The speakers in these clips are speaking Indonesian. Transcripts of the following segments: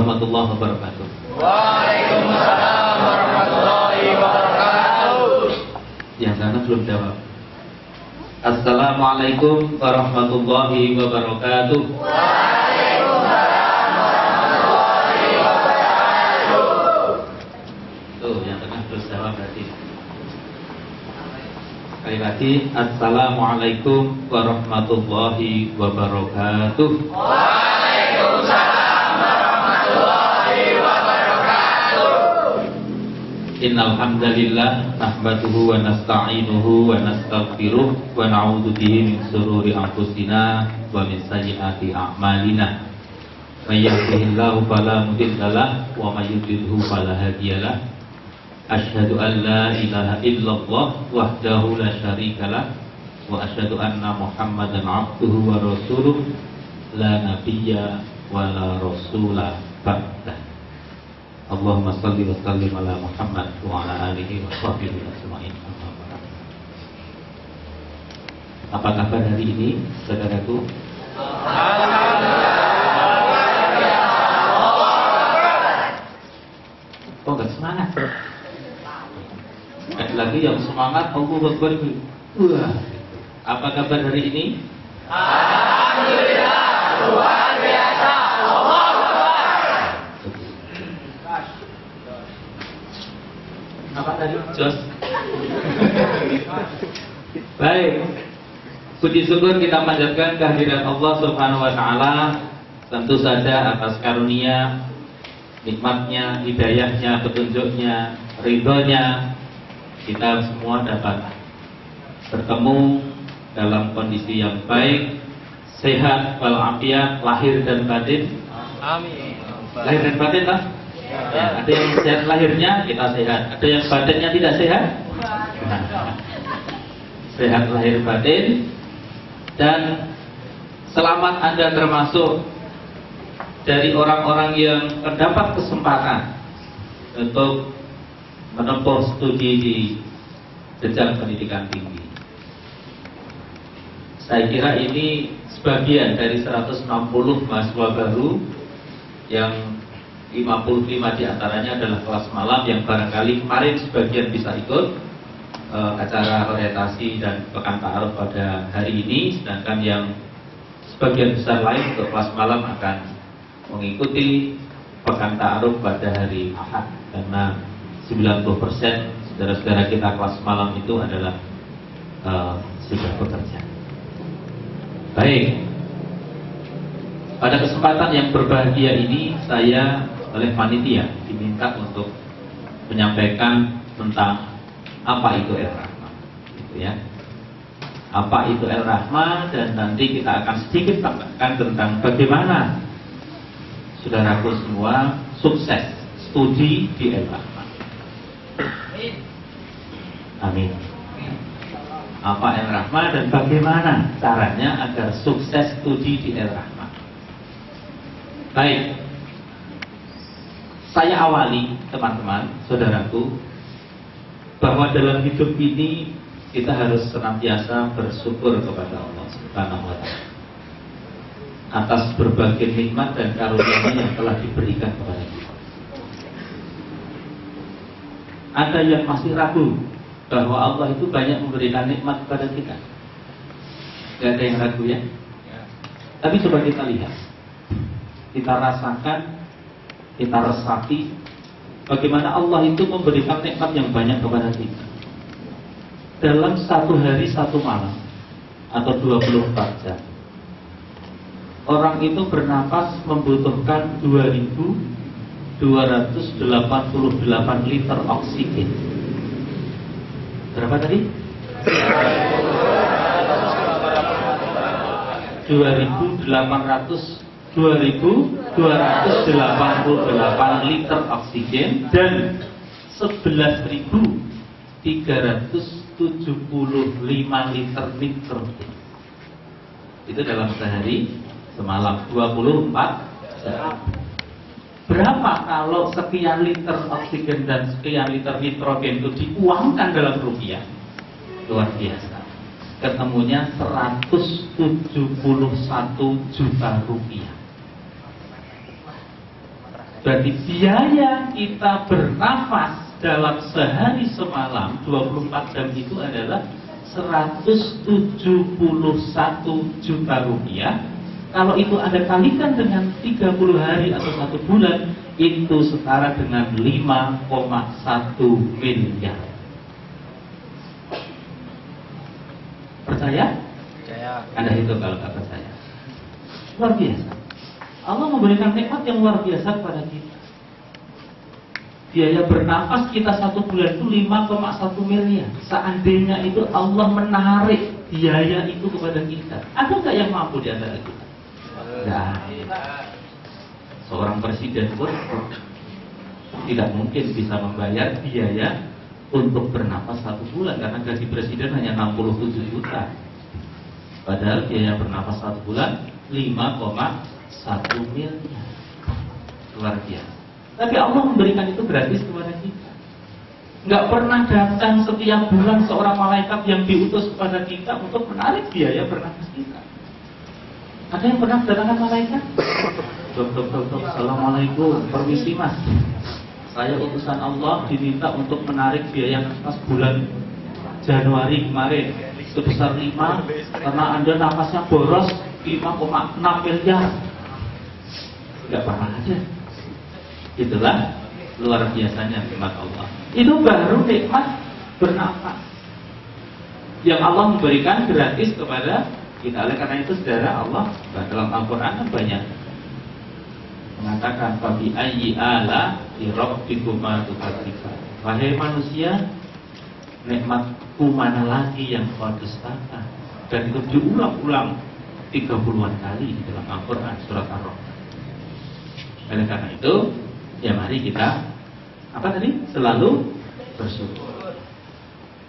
warahmatullahi wabarakatuh. Waalaikumsalam warahmatullahi wabarakatuh. Yang sana belum jawab. Assalamualaikum warahmatullahi wabarakatuh. Waalaikumsalam warahmatullahi wabarakatuh. Tuh, yang tengah terus jawab berarti. Sekali lagi, Assalamualaikum warahmatullahi wabarakatuh. Waalaikumsalam warahmatullahi wabarakatuh. Innal hamdalillah nahmaduhu wa nasta'inuhu wa nastaghfiruh wa na'udzu bihi min shururi anfusina wa min sayyiati a'malina. May yahdihillahu fala mudilla lahu wa may yudlilhu fala hadiyalah. Asyhadu an la ilaha illallah wahdahu la syarikalah wa asyhadu anna Muhammadan abduhu wa rasuluh la nabiyya wa la rasula ba'dah. Allahumma shalli wa sallim ala Muhammad wa ala alihi wa sahbihi ajma'in. Apa kabar hari ini, saudaraku? Kok gak semangat? Ada lagi yang semangat, Allahu Akbar. Wah, apa kabar hari ini? Alhamdulillah, luar biasa. Allahu Akbar. Apa tadi? Jos. Baik. Puji syukur kita panjatkan kehadiran Allah Subhanahu wa taala, tentu saja atas karunia, nikmatnya, hidayahnya, petunjuknya, ridhonya, kita semua dapat bertemu dalam kondisi yang baik, sehat walafiat, lahir dan batin. Amin. Lahir dan batin lah. Ya, ada yang sehat lahirnya, kita sehat. Ada yang badannya tidak sehat. Nah, sehat lahir batin. Dan selamat Anda termasuk dari orang-orang yang mendapat kesempatan untuk menempuh studi di jenjang pendidikan tinggi. Saya kira ini sebagian dari 160 mahasiswa baru yang 55 diantaranya adalah kelas malam yang barangkali kemarin sebagian bisa ikut acara orientasi dan pekan ta'aruf pada hari ini, sedangkan yang sebagian besar lain untuk kelas malam akan mengikuti pekan ta'aruf pada hari Ahad, karena 90% saudara-saudara kita kelas malam itu adalah sudah bekerja. Baik, pada kesempatan yang berbahagia ini saya oleh panitia diminta untuk menyampaikan tentang apa itu Al-Rahmah, gitu ya. Apa itu Al-Rahmah, dan nanti kita akan sedikit tambahkan tentang bagaimana saudaraku semua sukses studi di Al-Rahmah. Amin. Apa Al-Rahmah dan bagaimana caranya agar sukses studi di Al-Rahmah. Baik, saya awali teman-teman, saudaraku, bahwa dalam hidup ini kita harus senantiasa bersyukur kepada Allah Subhanahu wa taala atas berbagai nikmat dan karunia yang telah diberikan kepada kita. Ada yang masih ragu bahwa Allah itu banyak memberikan nikmat kepada kita? Gak ada yang ragu ya? Tapi coba kita lihat, kita rasakan, kita resapi bagaimana Allah itu memberikan nikmat yang banyak kepada kita. Dalam satu hari satu malam atau 24 jam, orang itu bernapas membutuhkan 2.288 liter oksigen. Berapa tadi? 2.288 liter oksigen dan 11.375 liter nitrogen. Itu dalam sehari semalam 24 jam. Berapa kalau sekian liter oksigen dan sekian liter nitrogen itu diuangkan dalam rupiah? Luar biasa. Ketemunya 171 juta rupiah. Berarti biaya kita bernafas dalam sehari semalam 24 jam itu adalah 171 juta rupiah. Kalau itu Anda kalikan dengan 30 hari atau 1 bulan, itu setara dengan 5,1 miliar. Percaya? Percaya. Anda hitung kalau nggak percaya. Luar biasa. Allah memberikan nikmat yang luar biasa kepada kita. Biaya bernafas kita 1 bulan itu 5,1 miliar. Seandainya itu Allah menarik biaya itu kepada kita, ada nggak yang mampu di antara kita? Nah, seorang presiden pun tidak mungkin bisa membayar biaya untuk bernafas 1 bulan, karena gaji presiden hanya 67 juta. Padahal biaya bernafas 1 bulan 5,1 miliar. Luar biasa. Tapi Allah memberikan itu gratis kepada kita. Nggak pernah datang setiap bulan seorang malaikat yang diutus kepada kita untuk menarik biaya bernafas kita. Ada yang pernah kedatangan malaikat? Dok, assalamualaikum, permisi mas, saya utusan Allah diminta untuk menarik biaya nafas bulan Januari kemarin sebesar 5, karena Anda nafasnya boros 5,6 miliar. Nggak pernah ada. Itulah luar biasanya nikmat Allah. Itu baru nikmat bernafas yang Allah memberikan gratis kepada kita. Oleh karena itu saudara, Allah dalam Al-Quran kan banyak mengatakan fabi ayyi ala rabbikuma tukadziban. Wahai manusia, nikmatku mana lagi yang kau dustakan? Dan itu diulang-ulang 30-an kali di dalam Al-Quran surat Ar-Rahman. Oleh karena itu, ya mari kita selalu bersyukur.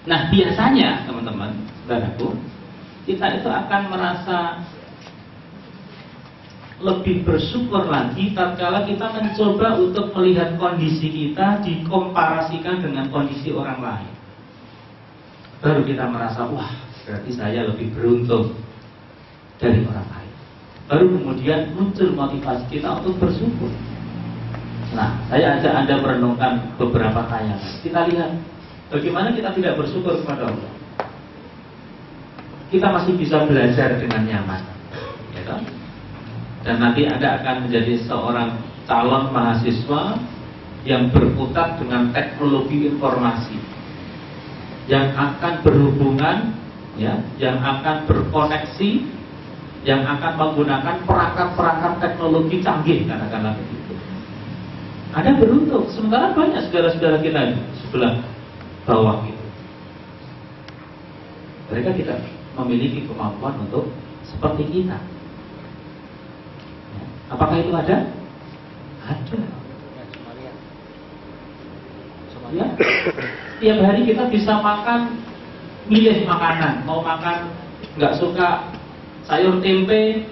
Nah, biasanya teman-teman, saudaraku, kita itu akan merasa lebih bersyukur lagi tatkala kita mencoba untuk melihat kondisi kita dikomparasikan dengan kondisi orang lain. Baru kita merasa, wah, berarti saya lebih beruntung dari orang lain. Baru kemudian muncul motivasi kita untuk bersyukur. Nah, saya ajak Anda merenungkan beberapa tayangan. Kita lihat bagaimana kita tidak bersyukur kepada Allah. Kita masih bisa belajar dengan nyaman, ya kan? Dan nanti Anda akan menjadi seorang calon mahasiswa yang berkutat dengan teknologi informasi, yang akan berhubungan, ya, yang akan berkoneksi, yang akan menggunakan perangkat-perangkat teknologi canggih, katakanlah begitu. Ada beruntung, sementara banyak saudara-saudara kita di sebelah bawah itu. Mereka tidak memiliki kemampuan untuk seperti kita. Apakah itu ada? Ada. Ya. Tiap hari kita bisa makan, milih makanan. Mau makan nggak suka sayur tempe,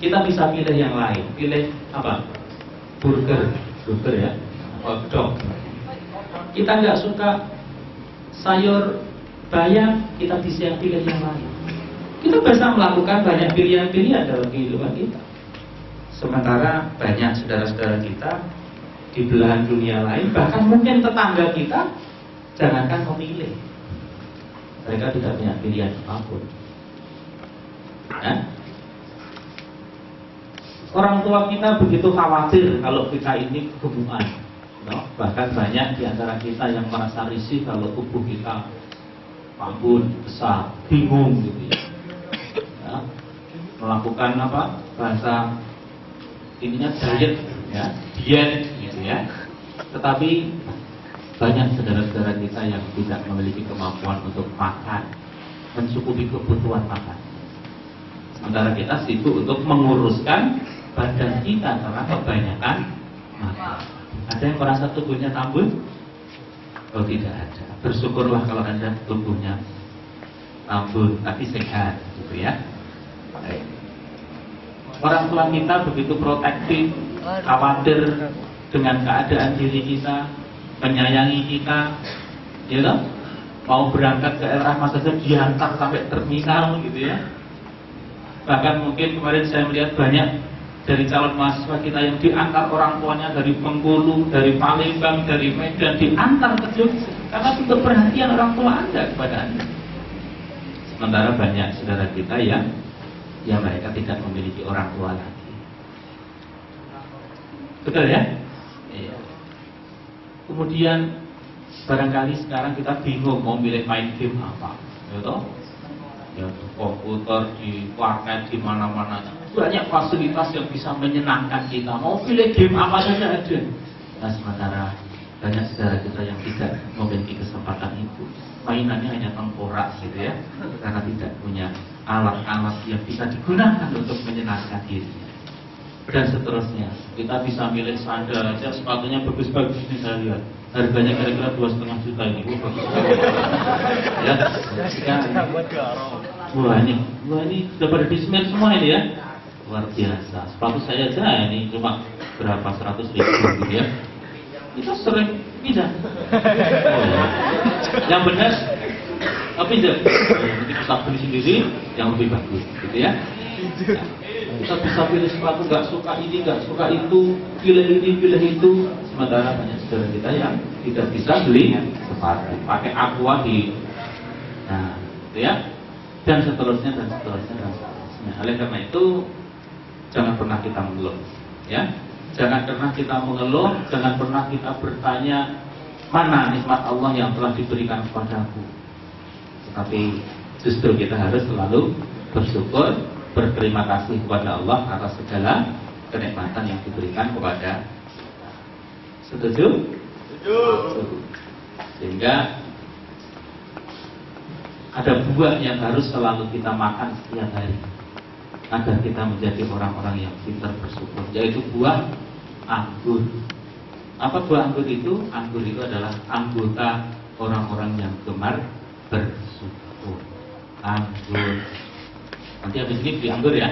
kita bisa pilih yang lain. Pilih apa? Burger ya, hotdog. Kita nggak suka sayur bayam, kita bisa pilih yang lain. Kita bisa melakukan banyak pilihan-pilihan dalam kehidupan kita. Sementara banyak saudara-saudara kita di belahan dunia lain, bahkan mungkin tetangga kita, jangankan memilih, mereka tidak punya pilihan apapun. Ya? Orang tua kita begitu khawatir kalau kita ini kegemukan, no? Bahkan banyak di antara kita yang merasa risih kalau tubuh kita pambun, besar, bingung gitu ya. Ya. Melakukan bahasa ininya diet, ya, gitu ya. Tetapi banyak saudara-saudara kita yang tidak memiliki kemampuan untuk makan, mencukupi kebutuhan makan. Sementara kita sibuk untuk menguruskan badan kita karena kebanyakan makan. Ada yang merasa tubuhnya tambun? Oh, tidak ada. Bersyukurlah kalau Anda tubuhnya tambun tapi sehat, gitu ya. Baik. Orang tua kita begitu protektif, khawatir dengan keadaan diri kita, menyayangi kita, ya kan? Mau berangkat ke RA saja diantar sampai terminal, gitu ya. Bahkan mungkin kemarin saya melihat banyak dari calon mahasiswa kita yang diantar orang tuanya dari Bengkulu, dari Palembang, dari Medan, diantar ke Jogja karena untuk perhatian orang tua Anda kepada Anda. Sementara banyak saudara kita yang mereka tidak memiliki orang tua lagi. Betul ya? Iya. Kemudian barangkali sekarang kita bingung mau milih main game apa, gitu? Ya, komputer di warnet di mana-mana banyak fasilitas yang bisa menyenangkan kita. Mau pilih game apa saja ada. Nah, sementara banyak saudara kita yang tidak memiliki kesempatan itu, mainannya hanya tengkorak gitu ya, karena tidak punya alat-alat yang bisa digunakan untuk menyenangkan dirinya. Dan seterusnya, kita bisa milih sandal aja, sepatunya bagus-bagus nih saya lihat. Harganya kira-kira 2,5 juta ini. Ya, wah ini sudah pada dismen semua ini ya. Luar biasa. Sepatu saya aja ini cuma berapa 100 ribu gitu ya. Itu sering pinjam. Oh, ya. Yang benar pinjam. Nanti bisa beli sendiri yang lebih bagus, gitu ya. Kita bisa pilih sepatu, nggak suka ini, nggak suka itu, pilih ini, pilih itu. Sementara banyak saudara kita yang tidak bisa beli sepatu, pakai aqua di, nah, gitu ya. Dan seterusnya dan seterusnya dan seterusnya. Oleh karena itu jangan pernah kita mengeluh, ya. Jangan pernah kita mengeluh, jangan pernah kita bertanya mana nikmat Allah yang telah diberikan kepadaku. Tetapi justru kita harus selalu bersyukur, berterima kasih kepada Allah atas segala kenikmatan yang diberikan kepada. Setuju? Setuju. Sehingga ada buah yang harus selalu kita makan setiap hari agar kita menjadi orang-orang yang pintar bersyukur, yaitu buah anggur. Apa buah anggur itu? Anggur itu adalah anggota orang-orang yang gemar bersyukur. Anggur. Nanti habis ini beli anggur ya.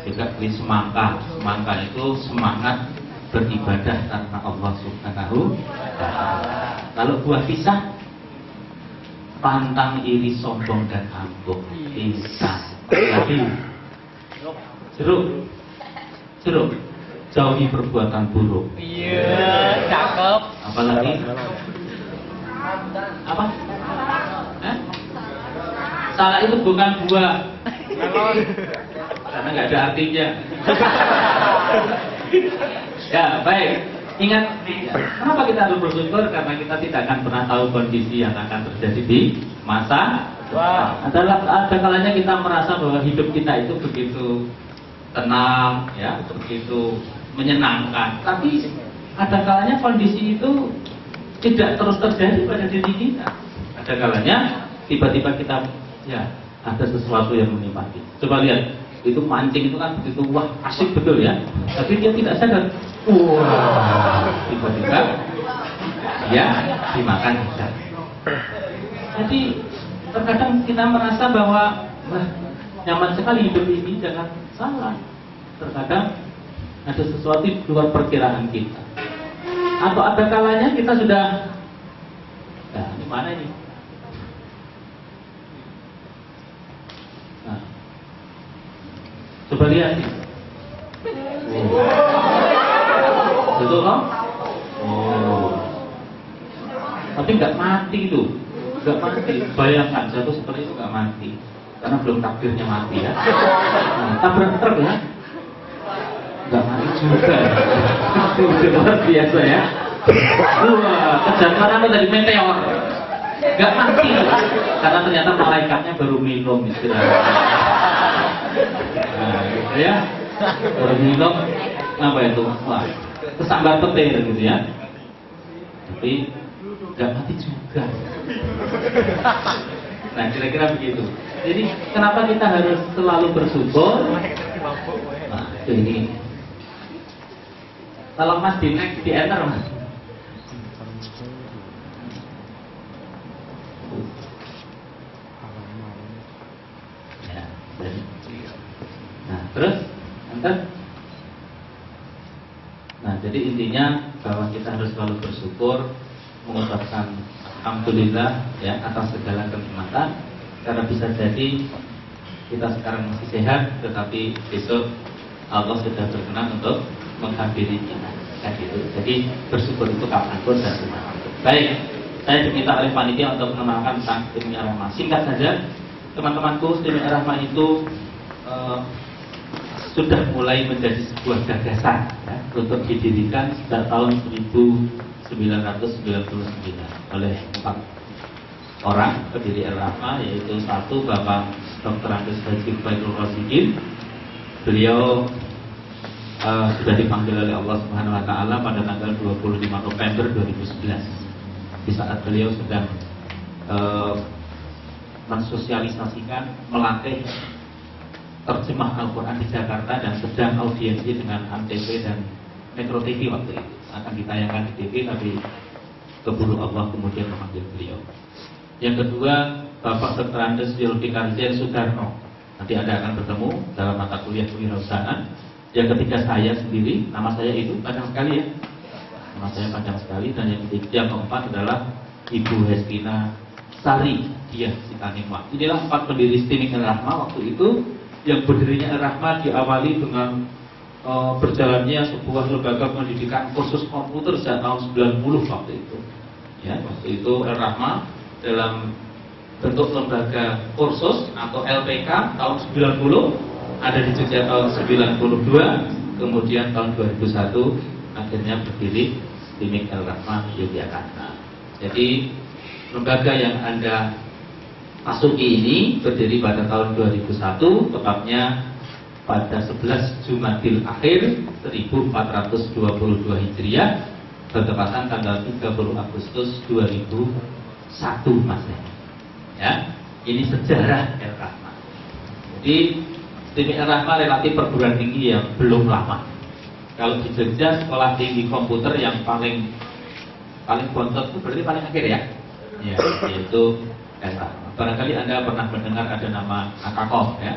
Juga beli semangka. Semangka itu semangat beribadah karena Allah Subhanahu wa Ta'ala. Kalau buah pisang, pantang iri sombong dan angkuh. Pisang. Lagi jeruk jauhi perbuatan buruk. Iya, cakep. Apalagi apa? Salah itu bukan buah, karena nggak ada artinya. Ya baik, ingat kenapa kita harus bersyukur? Karena kita tidak akan pernah tahu kondisi yang akan terjadi di masa. Ada kalanya kita merasa bahwa hidup kita itu begitu tenang, ya, begitu menyenangkan. Tapi ada kalanya kondisi itu tidak terus terjadi pada diri kita. Ada kalanya tiba-tiba kita, ya, ada sesuatu yang menimpa kita. Coba lihat, itu mancing itu kan begitu, wah asik betul ya. Tapi dia tidak sadar, wah tiba-tiba ya dimakan ikan. Jadi terkadang kita merasa bahwa wah, nyaman sekali hidup ini, jangan salah. Terkadang ada sesuatu di luar perkiraan kita. Atau ada kalanya kita sudah, nah ini mana ini? Nah, coba lihat nih. Betul kan? Oh. Tapi nggak mati tuh. Nggak mati, bayangkan jatuh seperti itu nggak mati, karena belum takdirnya mati ya. Nah, tabrak truk ya, nggak mati juga. Itu luar biasa ya. Wah, kejanggalan dari meteor, nggak mati, karena ternyata malaikatnya baru minum istilahnya. Nah, gitu ya, baru minum apa itu? Wah, kesambar petir gitu ya. Tapi nggak mati juga. Nah, kira-kira begitu. Jadi kenapa kita harus selalu bersyukur? Nah, ini kalau Mas di next di enter Mas. Ya, nah terus enter. Nah, jadi intinya bahwa kita harus selalu bersyukur, mengucapkan alhamdulillah ya atas segala kenikmatan, karena bisa jadi kita sekarang masih sehat, tetapi besok Allah sudah berkenan untuk menghadirinya. Kan gitu. Jadi bersyukur itu kapanpun dan dimanapun. Baik, saya diminta oleh panitia untuk mengenalkan tentang Istimiyah Rahmah. Singkat saja, teman-temanku, Istimiyah Rahmah itu sudah mulai menjadi sebuah gagasan ya, untuk didirikan sejak tahun 1999 oleh 4 orang pendiri Ar-Rahmah, yaitu satu Bapak Dr. Andes Haji Fairul Rasidin. Beliau sudah dipanggil oleh Allah Subhanahu Wa Taala pada tanggal 25 November 2011 di saat beliau sedang mensosialisasikan, melatih terjemah Al-Quran di Jakarta dan sedang audiensi dengan Antv dan Metro TV waktu itu. Akan ditayangkan di TV, tapi keburu Allah kemudian memanggil beliau. Yang kedua, Bapak Dr. Andes Yulfikar Sudarno. Nanti Anda akan bertemu dalam mata kuliah kewirausahaan. Yang ketiga, saya sendiri, nama saya itu panjang sekali ya. Nama saya panjang sekali. Dan yang keempat adalah Ibu Hestina Sari Diah Sitaningwa. Inilah 4 pendiri Istimiyah Rahmah waktu itu. Yang berdirinya Ar-Rahmah diawali dengan berjalannya sebuah lembaga pendidikan kursus komputer sejak tahun 90 waktu itu. Ya, waktu itu Ar-Rahmah dalam bentuk lembaga kursus atau LPK tahun 90, ada di Jogja tahun 92, kemudian tahun 2001 akhirnya berdiri Istimiyah Rahmah Yogyakarta. Jadi lembaga yang Anda masuki ini berdiri pada tahun 2001, tepatnya pada 11 Jumadil Akhir 1422 Hijriah, bertepatan tanggal 30 Agustus 2001 Masehi. Ya, ini sejarah Ar-Rahmah. Jadi Istimiyah Rahmah relatif perguruan tinggi yang belum lama. Kalau di Jogja sekolah tinggi komputer yang paling bontot itu berarti paling akhir ya. Ya, yaitu Ar-Rahmah. Barangkali Anda pernah mendengar ada nama Akakom ya.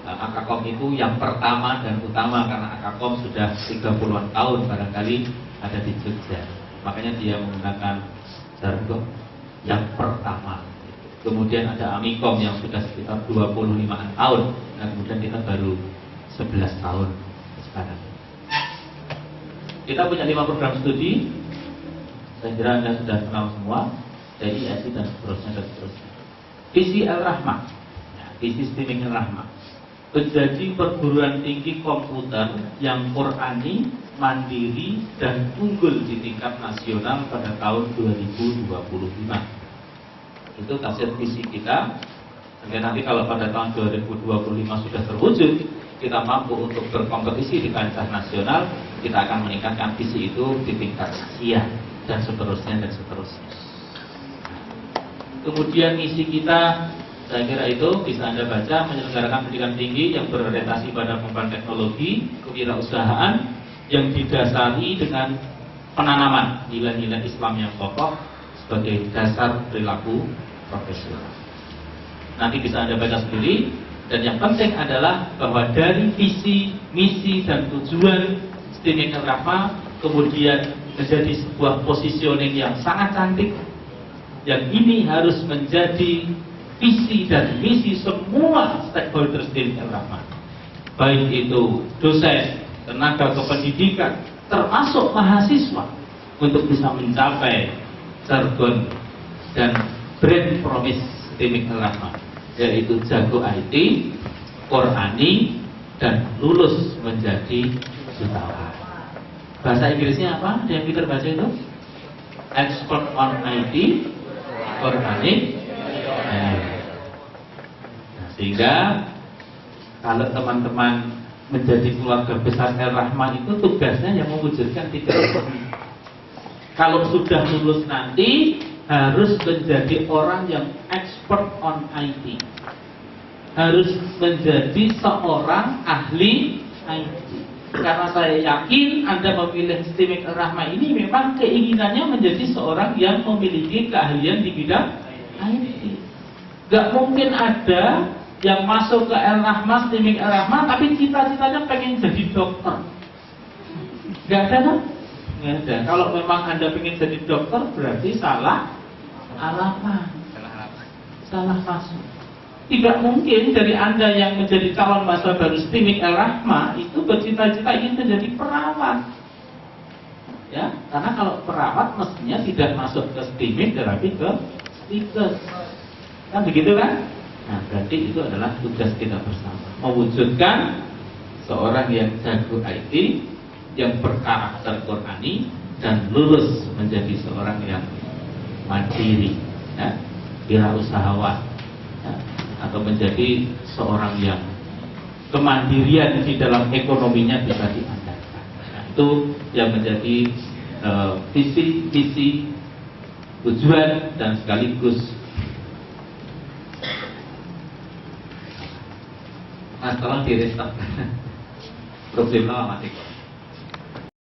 Akakom itu yang pertama dan utama karena Akakom sudah 30-an tahun barangkali ada di Jogja. Makanya dia menggunakan jargon yang pertama. Kemudian ada Amikom yang sudah sekitar 25-an tahun. Dan kemudian kita baru 11 tahun sekarang. Kita punya 5 program studi. Saya kira Anda sudah kenal semua. Jadi ISI dan seterusnya dan seterusnya. Visi Ar-Rahmah, ya, visi Istimiyah Rahmah, menjadi perguruan tinggi komputer yang Qurani, mandiri dan unggul di tingkat nasional pada tahun 2025. Itu tafsir visi kita. Dan nanti kalau pada tahun 2025 sudah terwujud, kita mampu untuk berkompetisi di kancah nasional, kita akan meningkatkan visi itu di tingkat Asia dan seterusnya dan seterusnya. Kemudian misi kita, saya kira itu bisa Anda baca, menyelenggarakan pendidikan tinggi yang berorientasi pada pengembangan teknologi, kewirausahaan yang didasari dengan penanaman nilai-nilai Islam yang kokoh sebagai dasar perilaku profesional. Nanti bisa Anda baca sendiri. Dan yang penting adalah bahwa dari visi, misi dan tujuan Istimiyah Rahmah kemudian menjadi sebuah positioning yang sangat cantik. Yang ini harus menjadi visi dan misi semua stakeholder Istimiyah Rahmah, baik itu dosen, tenaga kependidikan, termasuk mahasiswa, untuk bisa mencapai jargon dan brand promise Istimiyah Rahmah, yaitu jago IT, Qurani, dan lulus menjadi jutawan. Bahasa Inggrisnya apa? Yang kita baca itu expert on IT, Qurani. Nah, sehingga kalau teman-teman menjadi keluarga besar Ar-Rahmah itu tugasnya yang mewujudkan 3 itu. Kalau sudah lulus nanti harus menjadi orang yang expert on IT, harus menjadi seorang ahli IT. Karena saya yakin Anda memilih Istimiyah Rahmah ini memang keinginannya menjadi seorang yang memiliki keahlian di bidang IT. Gak mungkin ada yang masuk ke Ar-Rahmah, Istimiyah Rahmah, tapi cita-citanya pengen jadi dokter. Gak ada kan? Gak ada. Kalau memang Anda pengen jadi dokter berarti salah alamat, salah masuk. tidak mungkin dari Anda yang menjadi calon mahasiswa baru STIMIK Al-Rahmah itu bercita-cita ingin menjadi perawat. Ya, karena kalau perawat mestinya tidak masuk ke STIMIK tetapi ke STIKES. Kan begitu kan? Nah, berarti itu adalah tugas kita bersama, mewujudkan seorang yang jago IT, yang berkarakter Qur'ani dan lulus menjadi seorang yang mandiri, ya, wirausahawan, ya, atau menjadi seorang yang kemandirian di dalam ekonominya bisa diandalkan. Nah, itu yang menjadi visi, tujuan dan sekaligus Mas tolong di restart. Problem lama mati.